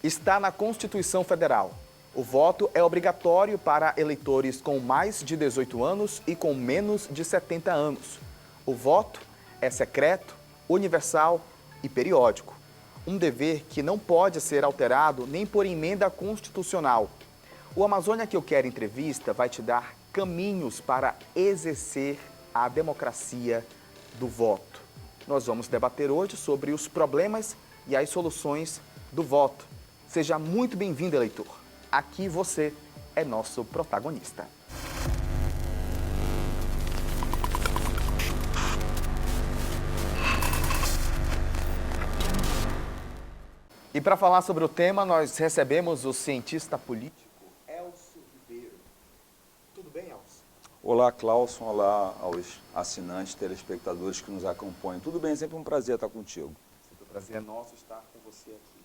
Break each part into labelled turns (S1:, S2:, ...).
S1: Está na Constituição Federal. O voto é obrigatório para eleitores com mais de 18 anos e com menos de 70 anos. O voto é secreto, universal e periódico. Um dever que não pode ser alterado nem por emenda constitucional. O Amazônia que eu quero entrevista vai te dar caminhos para exercer a democracia do voto. Nós vamos debater hoje sobre os problemas e as soluções do voto. Seja muito bem-vindo, eleitor. Aqui você é nosso protagonista. E para falar sobre o tema, nós recebemos o cientista político Elcio Ribeiro. Tudo bem, Elcio?
S2: Olá, Clauson. Olá aos assinantes, telespectadores que nos acompanham. Tudo bem? Sempre um prazer estar contigo.
S1: O prazer é nosso estar com você aqui.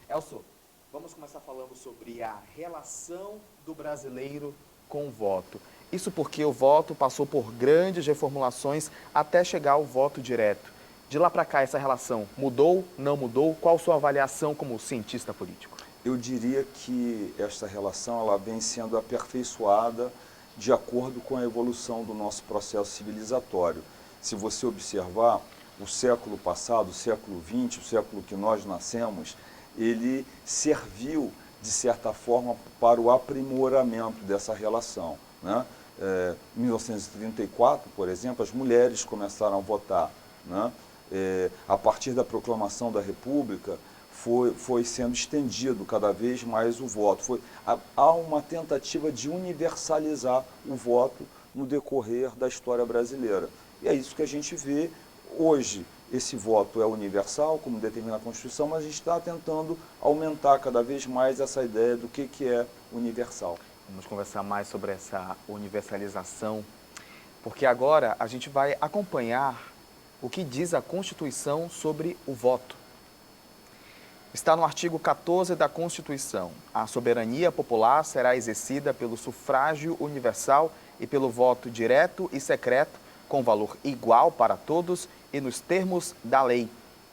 S1: Elcio, vamos começar falando sobre a relação do brasileiro com o voto. Isso porque o voto passou por grandes reformulações até chegar ao voto direto. De lá para cá, essa relação mudou, não mudou? Qual sua avaliação como cientista político?
S2: Eu diria que esta relação ela vem sendo aperfeiçoada de acordo com a evolução do nosso processo civilizatório. Se você observar, o século passado, o século XX, o século que nós nascemos, ele serviu, de certa forma, para o aprimoramento dessa relação, né? Em 1934, por exemplo, as mulheres começaram a votar, né? A partir da proclamação da República, foi sendo estendido cada vez mais o voto. Há uma tentativa de universalizar o voto no decorrer da história brasileira. E é isso que a gente vê hoje. Esse voto é universal, como determina a Constituição, mas a gente está tentando aumentar cada vez mais essa ideia do que é universal.
S1: Vamos conversar mais sobre essa universalização, porque agora a gente vai acompanhar o que diz a Constituição sobre o voto. Está no artigo 14 da Constituição. A soberania popular será exercida pelo sufrágio universal e pelo voto direto e secreto, com valor igual para todos e nos termos da lei.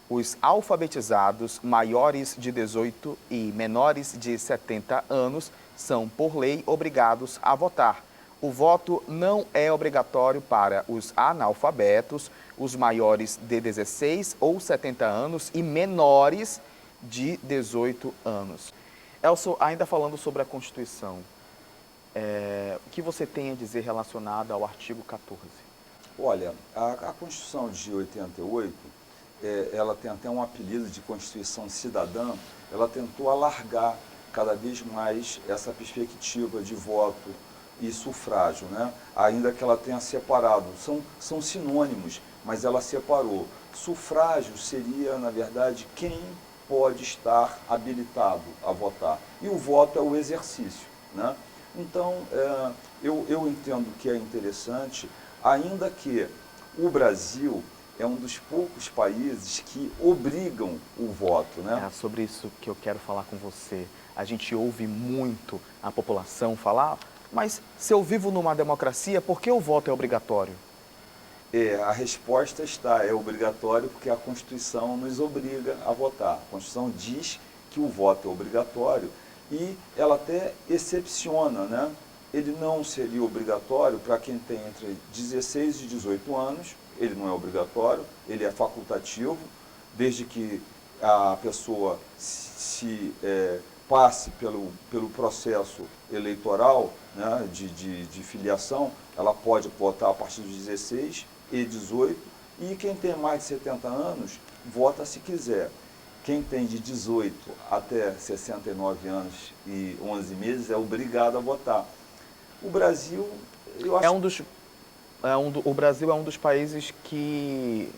S1: Os alfabetizados maiores de 18 e menores de 70 anos são, por lei, obrigados a votar. O voto não é obrigatório para os analfabetos, os maiores de 16 ou 70 anos e menores de 18 anos. Elcio, ainda falando sobre a Constituição, o que você tem a dizer relacionado ao artigo 14?
S2: Olha, a Constituição de 88, ela tem até um apelido de Constituição Cidadã. Ela tentou alargar cada vez mais essa perspectiva de voto e sufrágio, né? Ainda que ela tenha separado. São sinônimos, mas ela separou. Sufrágio seria, na verdade, quem pode estar habilitado a votar. E o voto é o exercício, né? Então, eu entendo que é interessante, ainda que o Brasil é um dos poucos países que obrigam o voto, né?
S1: É sobre isso que eu quero falar com você. A gente ouve muito a população falar, mas se eu vivo numa democracia, por que o voto é obrigatório?
S2: A resposta é obrigatório porque a Constituição nos obriga a votar. A Constituição diz que o voto é obrigatório e ela até excepciona, né? Ele não seria obrigatório para quem tem entre 16 e 18 anos, ele não é obrigatório, ele é facultativo, desde que a pessoa passe pelo processo eleitoral, né, de filiação, ela pode votar a partir dos 16 e 18, e quem tem mais de 70 anos, vota se quiser. Quem tem de 18 até 69 anos e 11 meses é obrigado a votar. O Brasil, eu acho...
S1: O Brasil é um dos países que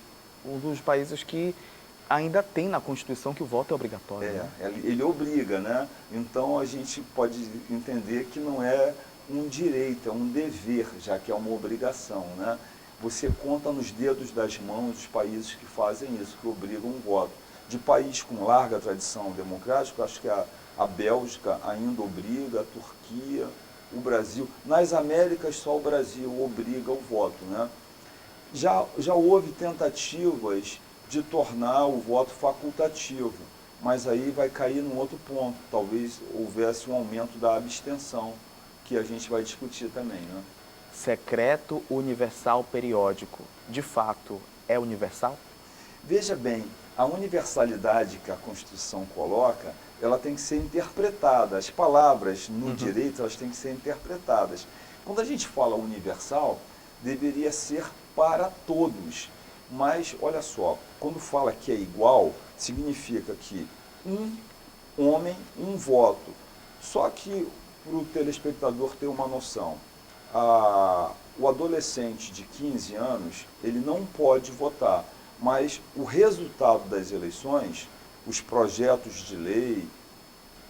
S1: ainda tem na Constituição que o voto é obrigatório. Né?
S2: Ele obriga, né? Então a gente pode entender que não é um direito, é um dever, já que é uma obrigação, né? Você conta nos dedos das mãos os países que fazem isso, que obrigam o voto. De país com larga tradição democrática, acho que a Bélgica ainda obriga, a Turquia, o Brasil. Nas Américas, só o Brasil obriga o voto, né? Já houve tentativas de tornar o voto facultativo. mas aí vai cair num outro ponto. Talvez houvesse um aumento da abstenção, que a gente vai discutir também, né?
S1: Secreto universal periódico, de fato, é universal?
S2: Veja bem, a universalidade que a Constituição coloca, ela tem que ser interpretada. As palavras no direito, elas têm que ser interpretadas. Quando a gente fala universal, deveria ser para todos. Mas, olha só, quando fala que é igual, significa que um homem, um voto. Só que, para o telespectador ter uma noção, o adolescente de 15 anos, ele não pode votar, mas o resultado das eleições, os projetos de lei,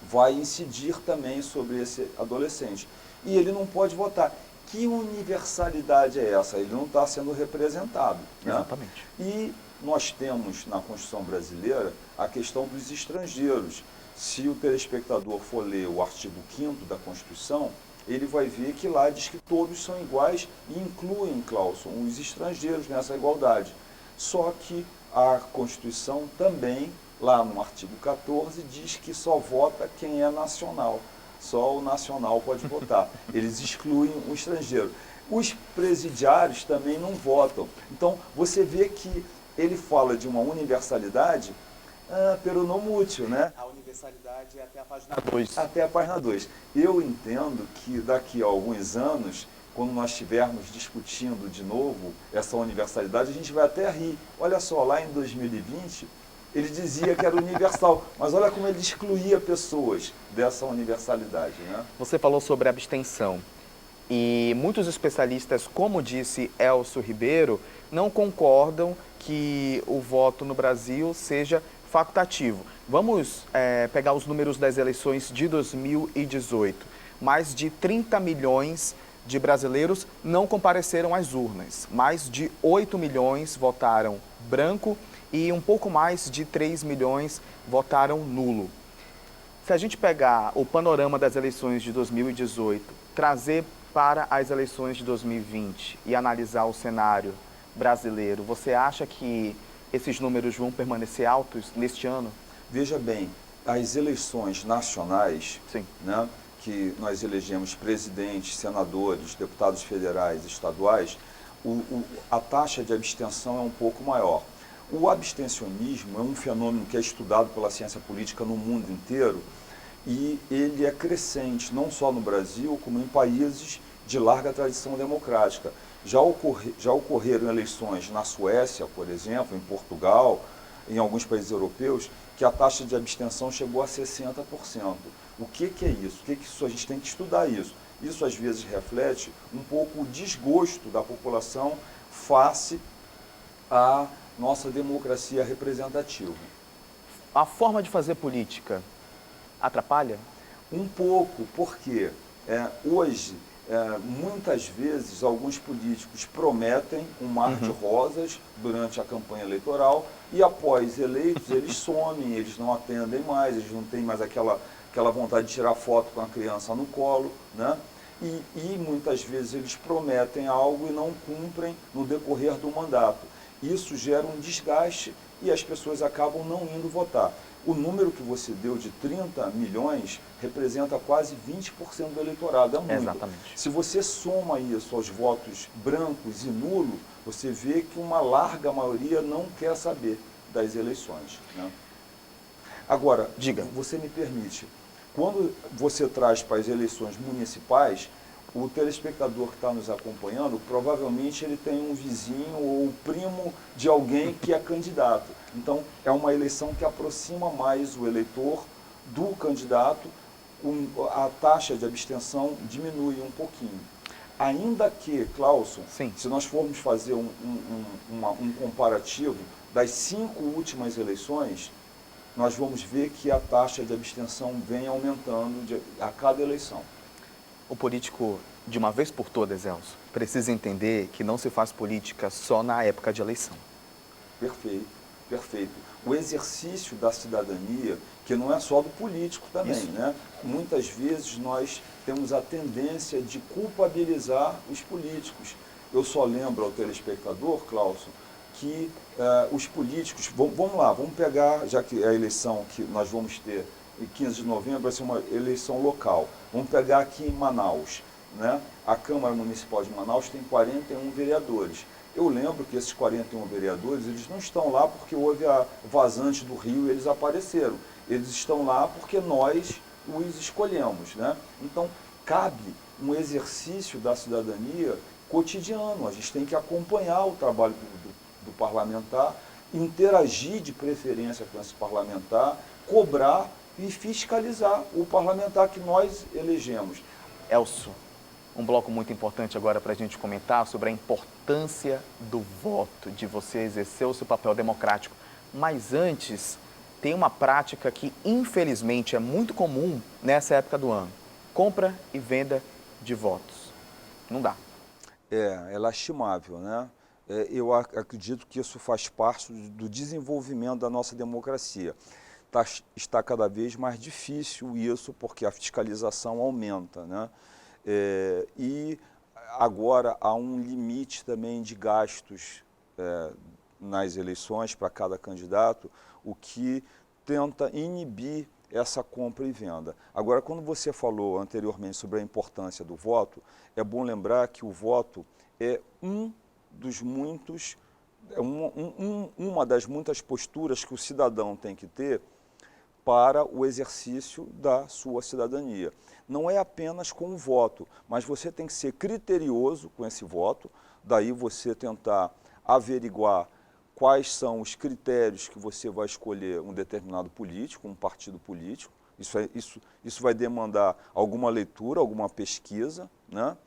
S2: vai incidir também sobre esse adolescente. E ele não pode votar. Que universalidade é essa? Ele não está sendo representado, né?
S1: Exatamente.
S2: E nós temos na Constituição brasileira a questão dos estrangeiros. Se o telespectador for ler o artigo 5º da Constituição, ele vai ver que lá diz que todos são iguais e incluem, Clauson, os estrangeiros nessa igualdade. Só que a Constituição também, lá no artigo 14, diz que só vota quem é nacional. Só o nacional pode votar. Eles excluem o estrangeiro. Os presidiários também não votam. Então, você vê que ele fala de uma universalidade pelo não útil, né?
S1: A universalidade é até a página 2.
S2: Até a página 2. Eu entendo que daqui a alguns anos, quando nós estivermos discutindo de novo essa universalidade, a gente vai até rir. Olha só, lá em 2020, ele dizia que era universal, mas olha como ele excluía pessoas dessa universalidade, né?
S1: Você falou sobre abstenção e muitos especialistas, como disse Elcio Ribeiro, não concordam que o voto no Brasil seja facultativo. Vamos pegar os números das eleições de 2018. Mais de 30 milhões de brasileiros não compareceram às urnas. Mais de 8 milhões votaram branco e um pouco mais de 3 milhões votaram nulo. Se a gente pegar o panorama das eleições de 2018, trazer para as eleições de 2020 e analisar o cenário brasileiro, você acha que esses números vão permanecer altos neste ano?
S2: Veja bem, as eleições nacionais,
S1: Sim,
S2: né, que nós elegemos presidentes, senadores, deputados federais, estaduais, a taxa de abstenção é um pouco maior. O abstencionismo é um fenômeno que é estudado pela ciência política no mundo inteiro e ele é crescente, não só no Brasil, como em países de larga tradição democrática. Já ocorreram eleições na Suécia, por exemplo, em Portugal, em alguns países europeus, que a taxa de abstenção chegou a 60%. O que é isso? A gente tem que estudar isso. Isso, às vezes, reflete um pouco o desgosto da população face à nossa democracia representativa.
S1: a forma de fazer política atrapalha?
S2: Um pouco, porque hoje, muitas vezes, alguns políticos prometem um mar de rosas durante a campanha eleitoral e, após eleitos, eles somem, eles não atendem mais, eles não têm mais aquela vontade de tirar foto com a criança no colo, né? E muitas vezes eles prometem algo e não cumprem no decorrer do mandato. Isso gera um desgaste e as pessoas acabam não indo votar. O número que você deu de 30 milhões representa quase 20% do eleitorado, é muito.
S1: Exatamente.
S2: Se você soma isso aos votos brancos e nulo, você vê que uma larga maioria não quer saber das eleições, né? Agora,
S1: Diga.
S2: Você me permite, quando você traz para as eleições municipais, o telespectador que está nos acompanhando, provavelmente ele tem um vizinho ou um primo de alguém que é candidato. Então, é uma eleição que aproxima mais o eleitor do candidato, a taxa de abstenção diminui um pouquinho. Ainda que, Clauson,
S1: Sim.
S2: se nós formos fazer um comparativo das 5 últimas eleições, nós vamos ver que a taxa de abstenção vem aumentando a cada eleição.
S1: O político, de uma vez por todas, Elcio, precisa entender que não se faz política só na época de eleição.
S2: Perfeito, perfeito. O exercício da cidadania, que não é só do político também,
S1: Isso.
S2: né? Muitas vezes nós temos a tendência de culpabilizar os políticos. Eu só lembro ao telespectador, Clauson, que os políticos, vamos lá, vamos pegar, já que a eleição que nós vamos ter em 15 de novembro vai ser uma eleição local, vamos pegar aqui em Manaus, né? A Câmara Municipal de Manaus tem 41 vereadores. Eu lembro que esses 41 vereadores, eles não estão lá porque houve a vazante do rio e eles apareceram. Eles estão lá porque nós os escolhemos, né? Então, cabe um exercício da cidadania cotidiano. A gente tem que acompanhar o trabalho do parlamentar, interagir de preferência com esse parlamentar, cobrar e fiscalizar o parlamentar que nós elegemos.
S1: Elcio, um bloco muito importante agora para a gente comentar sobre a importância do voto, de você exercer o seu papel democrático. Mas antes, tem uma prática que infelizmente é muito comum nessa época do ano: compra e venda de votos. Não dá.
S2: É lastimável, né? Eu acredito que isso faz parte do desenvolvimento da nossa democracia. Está cada vez mais difícil isso, porque a fiscalização aumenta, né? E agora há um limite também de gastos nas eleições para cada candidato, o que tenta inibir essa compra e venda. Agora, quando você falou anteriormente sobre a importância do voto, é bom lembrar que o voto é uma das muitas posturas que o cidadão tem que ter para o exercício da sua cidadania. Não é apenas com o voto, mas você tem que ser criterioso com esse voto, daí você tentar averiguar quais são os critérios que você vai escolher um determinado político, um partido político. Isso vai demandar alguma leitura, alguma pesquisa, né?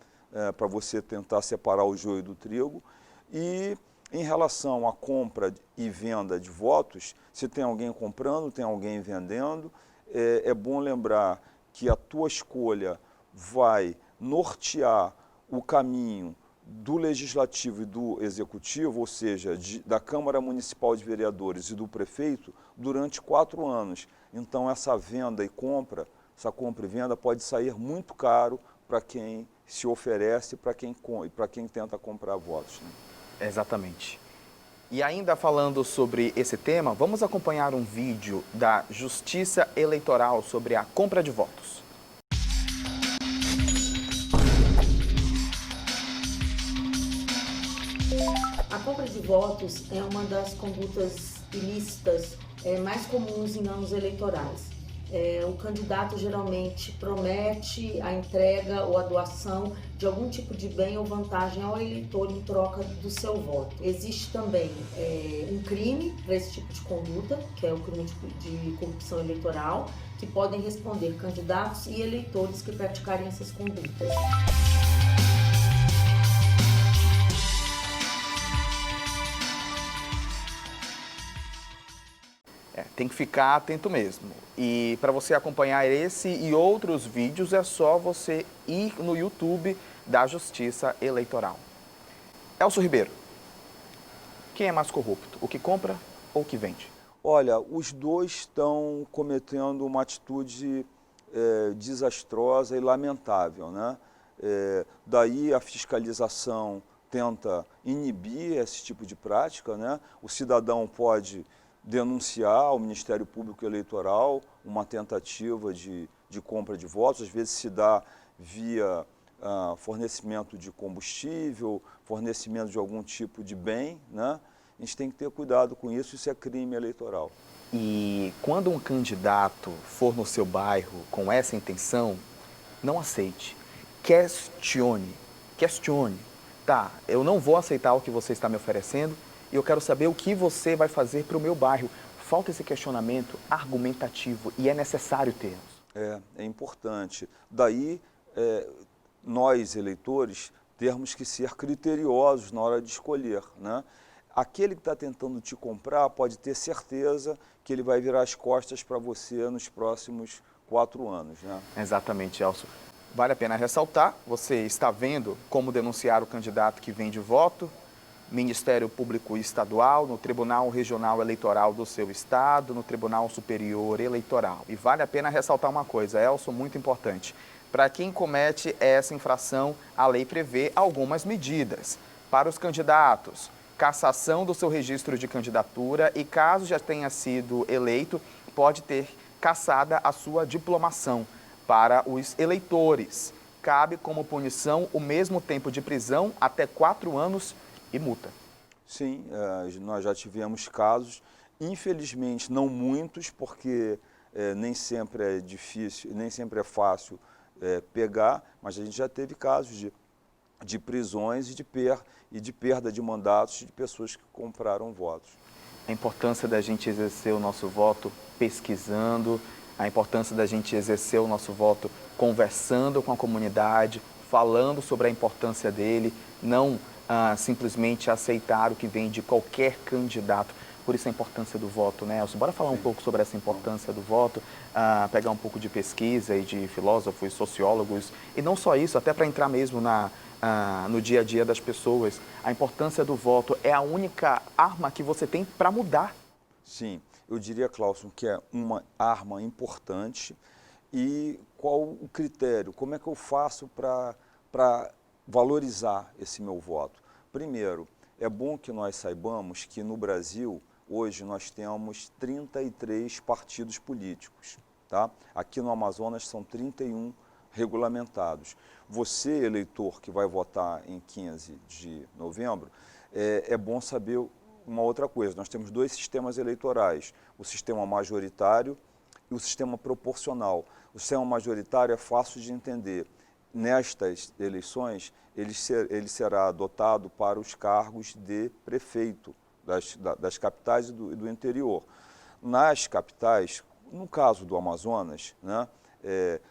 S2: Para você tentar separar o joio do trigo. E em relação à compra e venda de votos, se tem alguém comprando, tem alguém vendendo, é bom lembrar que a tua escolha vai nortear o caminho do Legislativo e do Executivo, ou seja, da Câmara Municipal de Vereadores e do Prefeito, durante 4 anos. Então, essa venda e compra, essa compra e venda pode sair muito caro para quem se oferece e para quem tenta comprar votos, né?
S1: Exatamente. E ainda falando sobre esse tema, vamos acompanhar um vídeo da Justiça Eleitoral sobre a compra de votos.
S3: A compra de votos é uma das condutas ilícitas mais comuns em anos eleitorais. O candidato geralmente promete a entrega ou a doação de algum tipo de bem ou vantagem ao eleitor em troca do seu voto. Existe também um crime para esse tipo de conduta, que é o crime de corrupção eleitoral, que podem responder candidatos e eleitores que praticarem essas condutas.
S1: Tem que ficar atento mesmo. E para você acompanhar esse e outros vídeos, é só você ir no YouTube da Justiça Eleitoral. Elcio Ribeiro, quem é mais corrupto, o que compra ou o que vende?
S2: Olha, os dois estão cometendo uma atitude desastrosa e lamentável, né? Daí a fiscalização tenta inibir esse tipo de prática, né? O cidadão pode denunciar ao Ministério Público Eleitoral uma tentativa de compra de votos, às vezes se dá via fornecimento de combustível, fornecimento de algum tipo de bem, né? A gente tem que ter cuidado com isso, isso é crime eleitoral.
S1: E quando um candidato for no seu bairro com essa intenção, não aceite, questione. Tá, eu não vou aceitar o que você está me oferecendo, e eu quero saber o que você vai fazer para o meu bairro. Falta esse questionamento argumentativo e é necessário termos.
S2: É importante. Daí, nós, eleitores, termos que ser criteriosos na hora de escolher, né? Aquele que está tentando te comprar pode ter certeza que ele vai virar as costas para você nos próximos 4 anos, né?
S1: Exatamente, Elcio. Vale a pena ressaltar, você está vendo como denunciar o candidato que vende voto, Ministério Público Estadual, no Tribunal Regional Eleitoral do seu estado, no Tribunal Superior Eleitoral. E vale a pena ressaltar uma coisa, Elcio, muito importante. Para quem comete essa infração, a lei prevê algumas medidas. Para os candidatos, cassação do seu registro de candidatura e, caso já tenha sido eleito, pode ter cassada a sua diplomação. Para os eleitores, cabe como punição o mesmo tempo de prisão, até 4 anos e multa.
S2: Sim, nós já tivemos casos, infelizmente não muitos, porque nem sempre é difícil, nem sempre é fácil pegar, mas a gente já teve casos de prisões e de perda de mandatos de pessoas que compraram votos.
S1: A importância da gente exercer o nosso voto pesquisando, a importância da gente exercer o nosso voto conversando com a comunidade, falando sobre a importância dele, não simplesmente aceitar o que vem de qualquer candidato. Por isso a importância do voto, né, Elcio? Bora falar um pouco sobre essa importância do voto, pegar um pouco de pesquisa e de filósofos, sociólogos, e não só isso, até para entrar mesmo no dia a dia das pessoas. A importância do voto é a única arma que você tem para mudar.
S2: Sim, eu diria, Clauson, que é uma arma importante. E qual o critério? Como é que eu faço para valorizar esse meu voto? Primeiro, é bom que nós saibamos que no Brasil, hoje, nós temos 33 partidos políticos. Tá? Aqui no Amazonas são 31 regulamentados. Você, eleitor que vai votar em 15 de novembro, é bom saber uma outra coisa. Nós temos 2 sistemas eleitorais, o sistema majoritário e o sistema proporcional. O sistema majoritário é fácil de entender. Nestas eleições, ele será adotado para os cargos de prefeito das capitais e do interior. Nas capitais, no caso do Amazonas, né,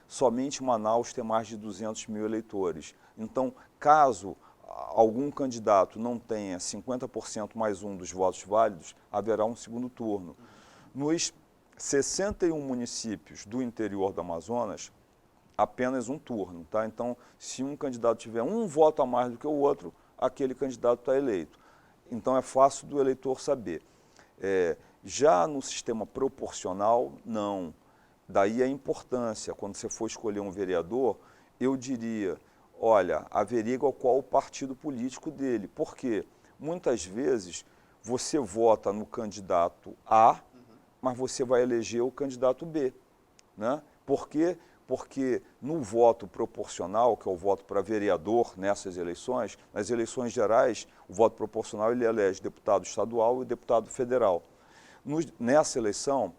S2: somente Manaus tem mais de 200 mil eleitores. Então, caso algum candidato não tenha 50% mais um dos votos válidos, haverá um segundo turno. Nos 61 municípios do interior do Amazonas, apenas um turno. Tá? Então, se um candidato tiver um voto a mais do que o outro, aquele candidato está eleito. Então, é fácil do eleitor saber. Já no sistema proporcional, não. Daí a importância, quando você for escolher um vereador, eu diria, olha, averigua qual o partido político dele. Por quê? Muitas vezes você vota no candidato A, mas você vai eleger o candidato B. Né? Por quê? Porque no voto proporcional, que é o voto para vereador nessas eleições, nas eleições gerais, o voto proporcional ele elege deputado estadual e deputado federal. Nessa eleição,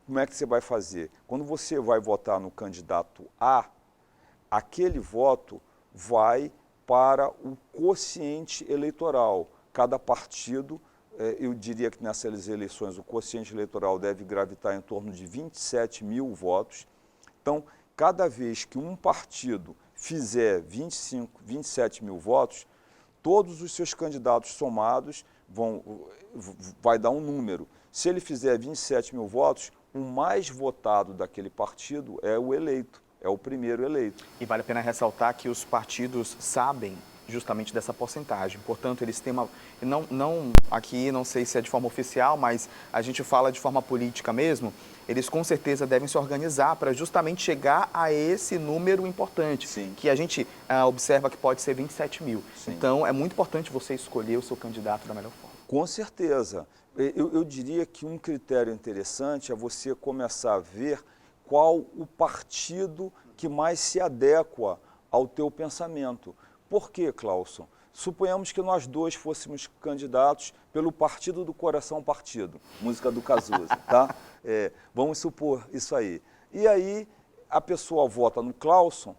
S2: como é que você vai fazer? Quando você vai votar no candidato A, aquele voto vai para o quociente eleitoral. Cada partido, eu diria que nessas eleições o quociente eleitoral deve gravitar em torno de 27 mil votos. Então, cada vez que um partido fizer 27 mil votos, todos os seus candidatos somados vai dar um número. Se ele fizer 27 mil votos, o mais votado daquele partido é o eleito, é o primeiro eleito.
S1: E vale a pena ressaltar que os partidos sabem justamente dessa porcentagem. Portanto, eles têm uma... Aqui, não sei se é de forma oficial, mas a gente fala de forma política mesmo, eles com certeza devem se organizar para justamente chegar a esse número importante,
S2: Sim.
S1: que a gente observa que pode ser 27 mil.
S2: Sim.
S1: Então, é muito importante você escolher o seu candidato da melhor forma.
S2: Com certeza. Eu diria que um critério interessante é você começar a ver qual o partido que mais se adequa ao teu pensamento. Por quê, Clauson? Suponhamos que nós dois fôssemos candidatos pelo Partido do Coração Partido, música do Cazuza, tá? Vamos supor isso aí. E aí a pessoa vota no Clauson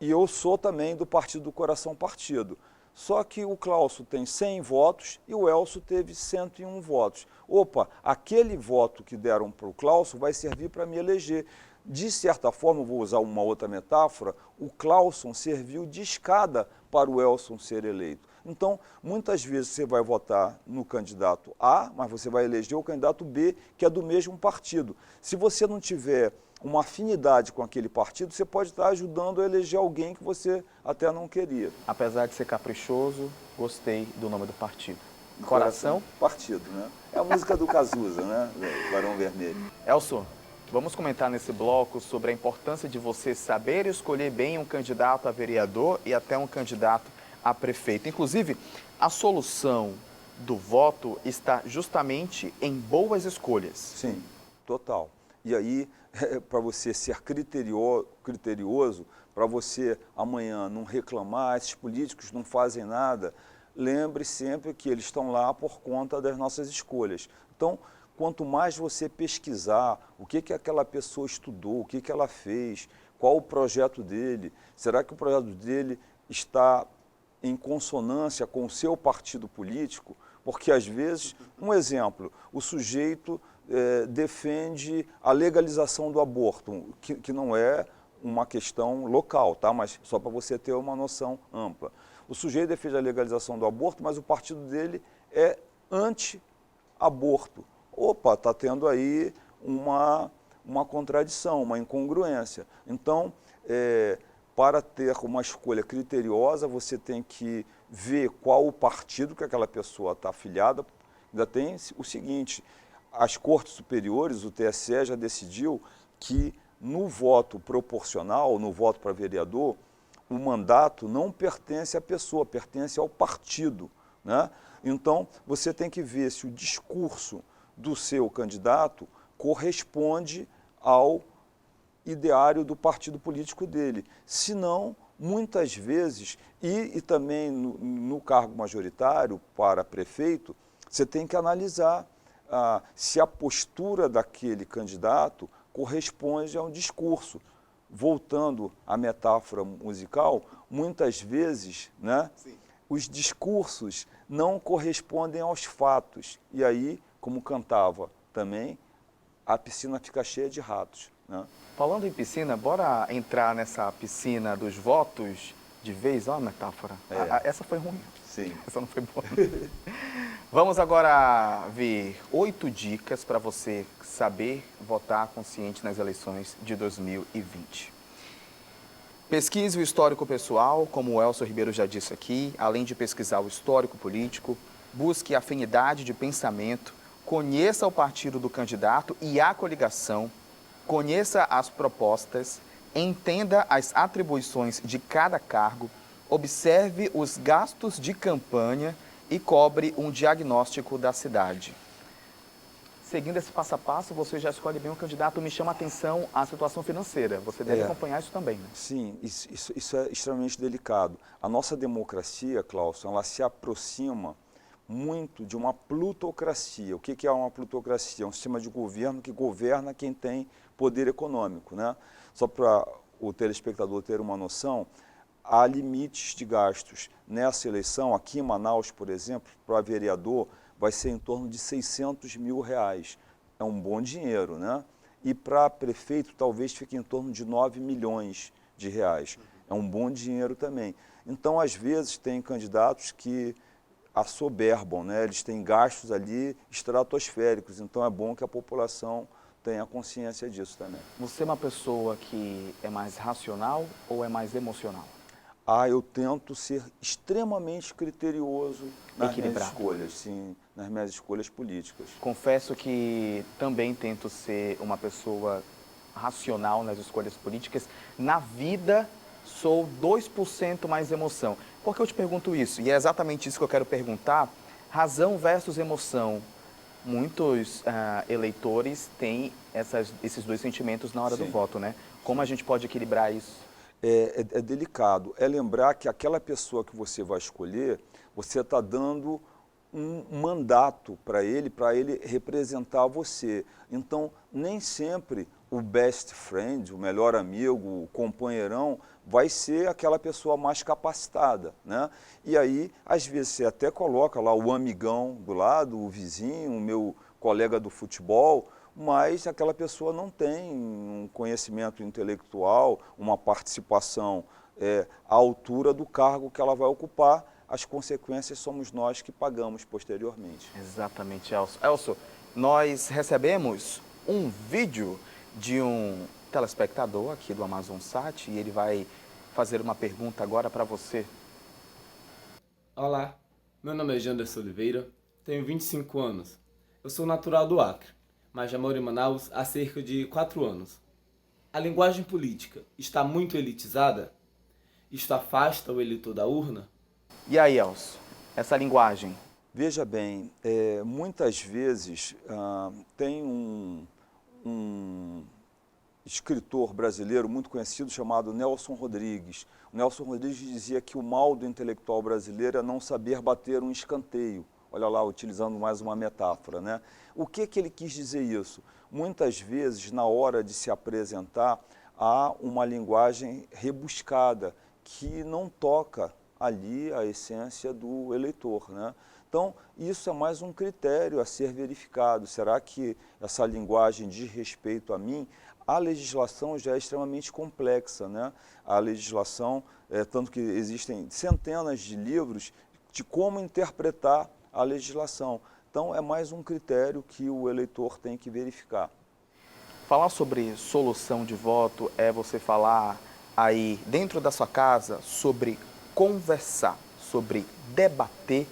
S2: e eu sou também do Partido do Coração Partido. Só que o Clauson tem 100 votos e o Elcio teve 101 votos. Opa, aquele voto que deram para o Clauson vai servir para me eleger. De certa forma, vou usar uma outra metáfora, o Clauson serviu de escada para o Elcio ser eleito. Então, muitas vezes você vai votar no candidato A, mas você vai eleger o candidato B, que é do mesmo partido. Se você não tiver uma afinidade com aquele partido, você pode estar ajudando a eleger alguém que você até não queria.
S1: Apesar de ser caprichoso, gostei do nome do partido. Coração
S2: Partido, né? É a música do Cazuza, né? Do Barão Vermelho.
S1: Elcio, vamos comentar nesse bloco sobre a importância de você saber escolher bem um candidato a vereador e até um candidato a prefeito. Inclusive, a solução do voto está justamente em boas escolhas.
S2: Sim, total. E aí, para você ser criterioso, para você amanhã não reclamar, esses políticos não fazem nada, lembre sempre que eles estão lá por conta das nossas escolhas. Então, quanto mais você pesquisar o que aquela pessoa estudou, o que ela fez, qual o projeto dele, será que o projeto dele está em consonância com o seu partido político? Porque, às vezes, um exemplo, o sujeito defende a legalização do aborto, que não é uma questão local, tá? Mas só para você ter uma noção ampla. O sujeito defende a legalização do aborto, mas o partido dele é anti-aborto. Opa, está tendo aí uma contradição, uma incongruência. Então, para ter uma escolha criteriosa, você tem que ver qual o partido que aquela pessoa está afiliada. Ainda tem o seguinte, as cortes superiores, o TSE já decidiu que no voto proporcional, no voto para vereador, o mandato não pertence à pessoa, pertence ao partido, né? Então, você tem que ver se o discurso do seu candidato corresponde ao ideário do partido político dele. Se não, muitas vezes, e também no cargo majoritário para prefeito, você tem que analisar se a postura daquele candidato corresponde a um discurso. Voltando à metáfora musical, muitas vezes, né, os discursos não correspondem aos fatos. E aí, como cantava também, a piscina fica cheia de ratos, né?
S1: Falando em piscina, bora entrar nessa piscina dos votos de vez? Olha a metáfora. Essa foi ruim.
S2: Sim.
S1: Essa não foi boa. Vamos agora ver 8 dicas para você saber votar consciente nas eleições de 2020. Pesquise o histórico pessoal, como o Elcio Ribeiro já disse aqui, além de pesquisar o histórico político, busque afinidade de pensamento, conheça o partido do candidato e a coligação, conheça as propostas, entenda as atribuições de cada cargo, observe os gastos de campanha e cobre um diagnóstico da cidade. Seguindo esse passo a passo, você já escolhe bem o candidato. Me chama a atenção a situação financeira. Você deve acompanhar isso também, né?
S2: Sim, isso é extremamente delicado. A nossa democracia, Cláudio, ela se aproxima muito de uma plutocracia. O que é uma plutocracia? É um sistema de governo que governa quem tem poder econômico, né? Só para o telespectador ter uma noção, há limites de gastos. Nessa eleição, aqui em Manaus, por exemplo, para vereador, vai ser em torno de R$600 mil. É um bom dinheiro, né? E para prefeito, talvez fique em torno de R$9 milhões. É um bom dinheiro também. Então, às vezes, tem candidatos que assoberbam, né? Eles têm gastos ali estratosféricos, então é bom que a população tenha consciência disso também.
S1: Você é uma pessoa que é mais racional ou é mais emocional?
S2: Eu tento ser extremamente criterioso nas minhas escolhas, sim, nas minhas escolhas políticas.
S1: Confesso que também tento ser uma pessoa racional nas escolhas políticas. Na vida, sou 2% mais emoção. Por que eu te pergunto isso? E é exatamente isso que eu quero perguntar. Razão versus emoção. Muitos eleitores têm esses dois sentimentos na hora do voto, né? Como a gente pode equilibrar isso?
S2: É delicado. É lembrar que aquela pessoa que você vai escolher, você está dando um mandato para ele representar você. Então, nem sempre o best friend, o melhor amigo, o companheirão, vai ser aquela pessoa mais capacitada, né? E aí, às vezes, você até coloca lá o amigão do lado, o vizinho, o meu colega do futebol, mas aquela pessoa não tem um conhecimento intelectual, uma participação à altura do cargo que ela vai ocupar. As consequências somos nós que pagamos posteriormente.
S1: Exatamente, Elcio. Elcio, nós recebemos um vídeo de um telespectador aqui do AmazonSat e ele vai fazer uma pergunta agora para você.
S4: Olá, meu nome é Janderson Oliveira, tenho 25 anos. Eu sou natural do Acre, mas já moro em Manaus há cerca de 4 anos. A linguagem política está muito elitizada? Isto afasta o eleitor da urna?
S1: E aí, Elcio, essa linguagem
S2: Veja bem, muitas vezes tem um escritor brasileiro muito conhecido chamado Nelson Rodrigues. O Nelson Rodrigues dizia que o mal do intelectual brasileiro é não saber bater um escanteio. Olha lá, utilizando mais uma metáfora, né? O que ele quis dizer isso? Muitas vezes, na hora de se apresentar, há uma linguagem rebuscada que não toca ali a essência do eleitor, né? Então, isso é mais um critério a ser verificado. Será que essa linguagem diz respeito a mim? A legislação já é extremamente complexa, né? A legislação, tanto que existem centenas de livros de como interpretar a legislação. Então, é mais um critério que o eleitor tem que verificar.
S1: Falar sobre solução de voto é você falar aí dentro da sua casa sobre conversar, sobre debater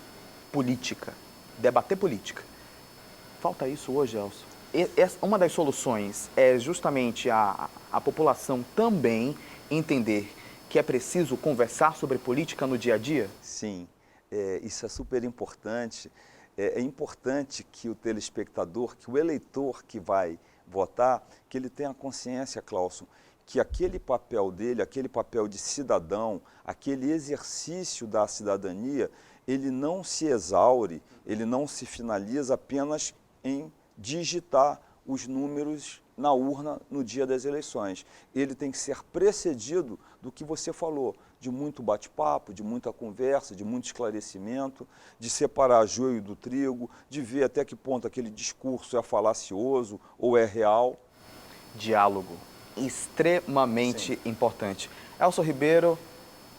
S1: política. Debater política. Falta isso hoje, Elcio. Uma das soluções é justamente a população também entender que é preciso conversar sobre política no dia a dia?
S2: Sim, isso é super importante. É importante que o telespectador, que o eleitor que vai votar, que ele tenha consciência, Cláudio, que aquele papel dele, aquele papel de cidadão, aquele exercício da cidadania, ele não se exaure, ele não se finaliza apenas em digitar os números na urna no dia das eleições. Ele tem que ser precedido do que você falou, de muito bate-papo, de muita conversa, de muito esclarecimento, de separar joio do trigo, de ver até que ponto aquele discurso é falacioso ou é real.
S1: Diálogo, extremamente importante. Elcio Ribeiro,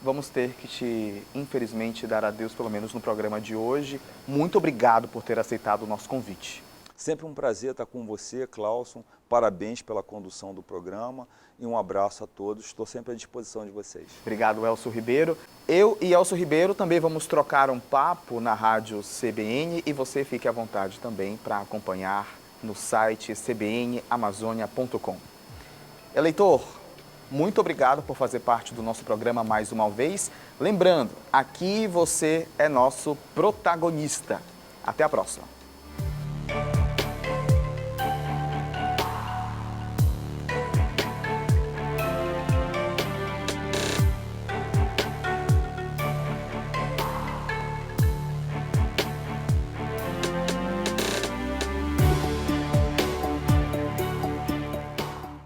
S1: vamos ter que te, infelizmente, dar adeus, pelo menos no programa de hoje. Muito obrigado por ter aceitado o nosso convite.
S2: Sempre um prazer estar com você, Cláudio. Parabéns pela condução do programa e um abraço a todos. Estou sempre à disposição de vocês.
S1: Obrigado, Elcio Ribeiro. Eu e Elcio Ribeiro também vamos trocar um papo na rádio CBN e você fique à vontade também para acompanhar no site cbnamazônia.com. Eleitor, muito obrigado por fazer parte do nosso programa mais uma vez. Lembrando, aqui você é nosso protagonista. Até a próxima.